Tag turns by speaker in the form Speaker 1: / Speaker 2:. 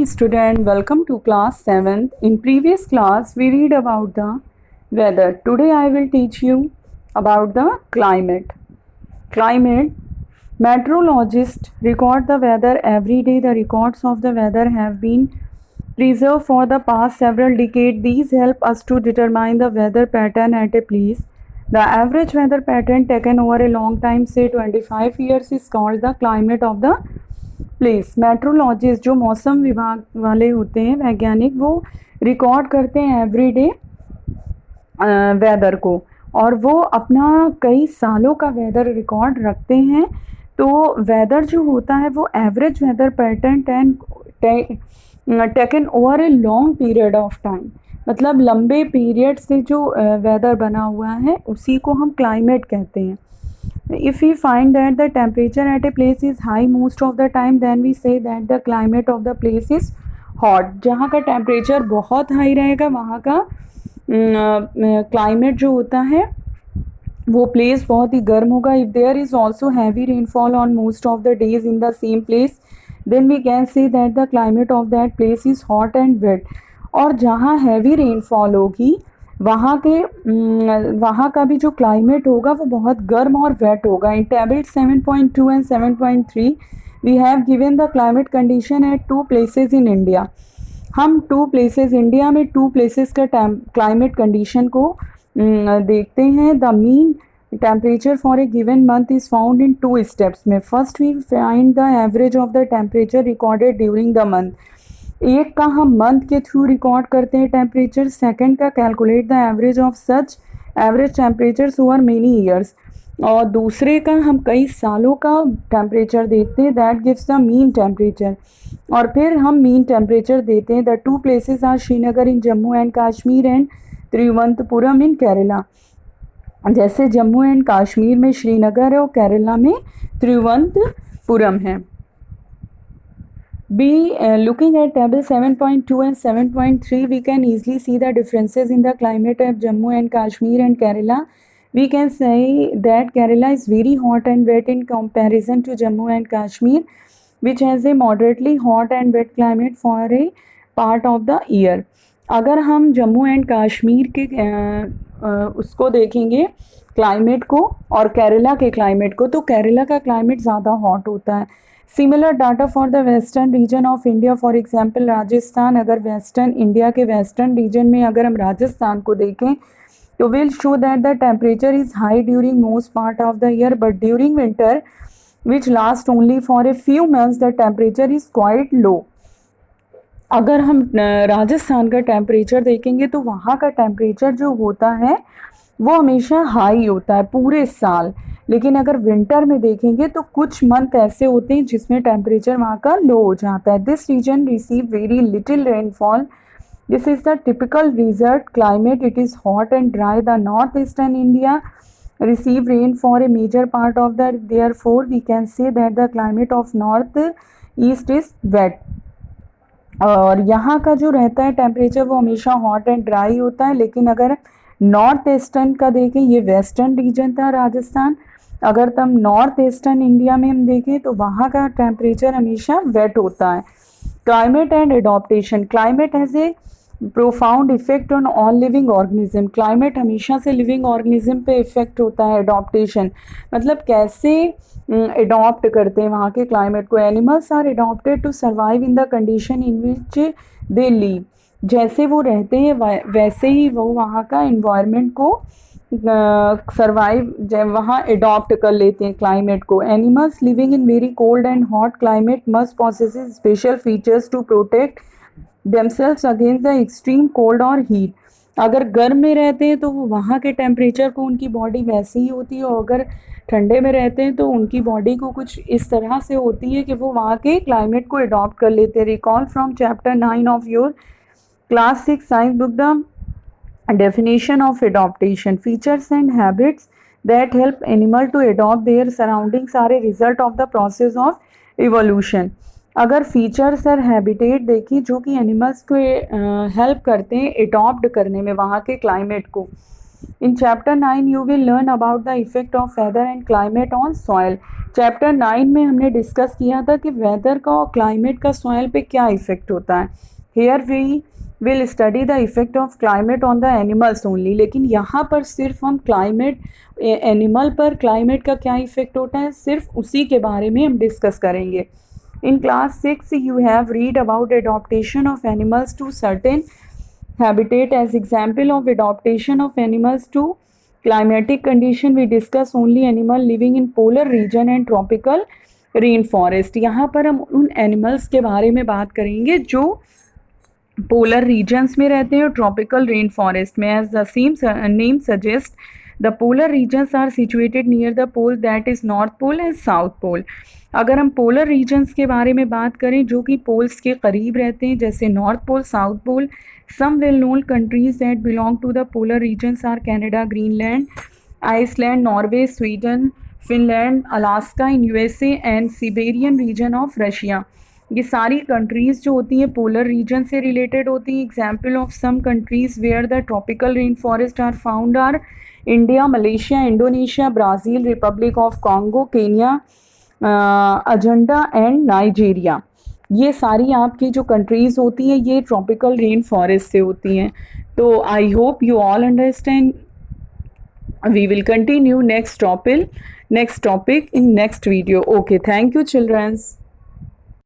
Speaker 1: morning student, welcome to class 7th. In previous class we read about the weather. Today I will teach you about the climate. Climate. Meteorologists record the weather every day. The records of the weather have been preserved for the past several decades. These help us to determine the weather pattern at a place. The average weather pattern taken over a long time, say 25 years, is called the climate of the place. Metrologist जो मौसम विभाग वाले होते हैं वैज्ञानिक, वो record करते हैं एवरीडे वेदर को, और वो अपना कई सालों का वेदर रिकॉर्ड रखते हैं. तो वेदर जो होता है वो average weather pattern taken over a long period of time, मतलब लंबे पीरियड से जो वेदर बना हुआ है उसी को हम क्लाइमेट कहते हैं. If we find that the temperature at a place is high most of the time, then we say that the climate of the place is hot. जहाँ का टेम्परेचर बहुत हाई रहेगा वहाँ का क्लाइमेट जो होता है वो प्लेस बहुत ही गर्म होगा. If there is also heavy rainfall on most of the days in the same place, then we can say that the climate of that place is hot and wet. और जहाँ हैवी रेनफॉल होगी वहाँ का भी जो climate होगा वो बहुत गर्म और वेट होगा. In table 7.2 and 7.3 we have given the climate condition at 2 places in India. हम 2 प्लेसेस इंडिया में 2 प्लेसेस का क्लाइमेट कंडीशन को देखते हैं. The mean temperature for a given month is found in 2 steps में. First we find the average of the temperature recorded during the month. एक का हम मंथ के थ्रू रिकॉर्ड करते हैं टेम्परेचर. सेकंड का calculate the average of such average temperatures over many years, और दूसरे का हम कई सालों का टेम्परेचर देखते हैं. That gives the mean temperature, और फिर हम मीन टेम्परेचर देते हैं. The 2 places are Srinagar in Jammu and Kashmir and Thiruvananthapuram in Kerala. जैसे जम्मू एंड कश्मीर में श्रीनगर है और केरला में तिरुवनंतपुरम है. Looking at table 7.2 and 7.3, we can easily see the differences in the climate of Jammu and Kashmir and Kerala. We can say that Kerala is very hot and wet in comparison to Jammu and Kashmir, which has a moderately hot and wet climate for a part of the year. अगर हम Jammu and Kashmir के उसको देखेंगे climate को और केरला के climate को, तो केरला का क्लाइमेट ज़्यादा हॉट होता है. Similar data for the western region of India, for example Rajasthan. अगर वेस्टर्न इंडिया के वेस्टर्न रीजन में अगर हम राजस्थान को देखें तो will show that the temperature is high during most part of the year, but during winter which last only for a few months the temperature is quite low. अगर हम राजस्थान का टेम्परेचर देखेंगे तो वहाँ का टेम्परेचर जो होता है वो हमेशा हाई होता है पूरे साल, लेकिन अगर विंटर में देखेंगे तो कुछ मंथ ऐसे होते हैं जिसमें टेम्परेचर वहाँ का लो हो जाता है. This region receive very little rainfall. This is the typical desert climate. It is hot and dry. The north eastern India receive rain for a major part of the, therefore we can say that the climate of north east is wet. और यहाँ का जो रहता है temperature वो हमेशा hot and dry होता है. लेकिन अगर नॉर्थ ईस्टर्न का देखें, ये वेस्टर्न रीजन था राजस्थान, अगर तब नॉर्थ ईस्टर्न इंडिया में हम देखें तो वहाँ का टेम्परेचर हमेशा वेट होता है. Climate and adaptation. Climate has a profound effect on all living organism. Climate हमेशा से लिविंग ऑर्गेनिज्म पे इफेक्ट होता है. एडॉप्टेशन मतलब कैसे एडॉप्ट करते हैं वहाँ के क्लाइमेट को. Animals are adopted to survive in the condition in which they live. जैसे वो रहते हैं वैसे ही वो वहाँ का इन्वायरमेंट को सर्वाइव वहाँ एडॉप्ट कर लेते हैं क्लाइमेट को. Animals living in very cold and hot climate must possess special features to protect themselves against the extreme cold और हीट. अगर गर्म में रहते हैं तो वो वहाँ के टेम्परेचर को उनकी बॉडी वैसी ही होती है, और अगर ठंडे में रहते हैं तो उनकी बॉडी को कुछ इस तरह से होती है कि वो वहाँ के क्लाइमेट को एडॉप्ट कर लेते हैं. Recall from chapter 9 of your class 6 science book the definition of adaptation. Features and habits that help animal to adopt their surroundings are a result of the process of evolution. अगर features और habitat देखी जो कि animals को help करते हैं adopt करने में वहाँ के क्लाइमेट को, In chapter 9 you will learn about the effect of weather and climate on soil. Chapter 9 में हमने डिस्कस किया था कि वेदर का और क्लाइमेट का सॉइल पे क्या इफेक्ट होता है. Here we will study the effect of climate on the animals only. लेकिन यहाँ पर सिर्फ हम क्लाइमेट एनिमल पर क्लाइमेट का क्या इफेक्ट होता है सिर्फ उसी के बारे में हम डिस्कस करेंगे. In class 6 you have read about adaptation of animals to certain habitat. As example of adaptation of animals to climatic condition we discuss only animal living in polar region and tropical rainforest. यहाँ पर हम उन animals के बारे में बात करेंगे जो पोलर रीजन्स में रहते हैं और ट्रॉपिकल रेन फॉरेस्ट में. As the same name suggest the polar regions are situated near the pole that is north pole and south pole. अगर हम पोलर रीजन्स के बारे में बात करें जो कि पोल्स के करीब रहते हैं जैसे North Pole South Pole, some well known countries that belong to the polar regions are Canada, Greenland, Iceland, Norway, Sweden, Finland, Alaska in USA and Siberian region of Russia. ये सारी कंट्रीज़ जो होती हैं पोलर रीजन से related होती हैं. Example of some countries where the tropical rain forest are found are India, Malaysia, Indonesia, Brazil, Republic of Congo, Kenya, Argentina and Nigeria. ये सारी आपकी जो कंट्रीज़ होती हैं ये ट्रॉपिकल रेन फॉरेस्ट से होती हैं. तो I hope you all understand. We will continue next topic in next video. Okay, thank you children.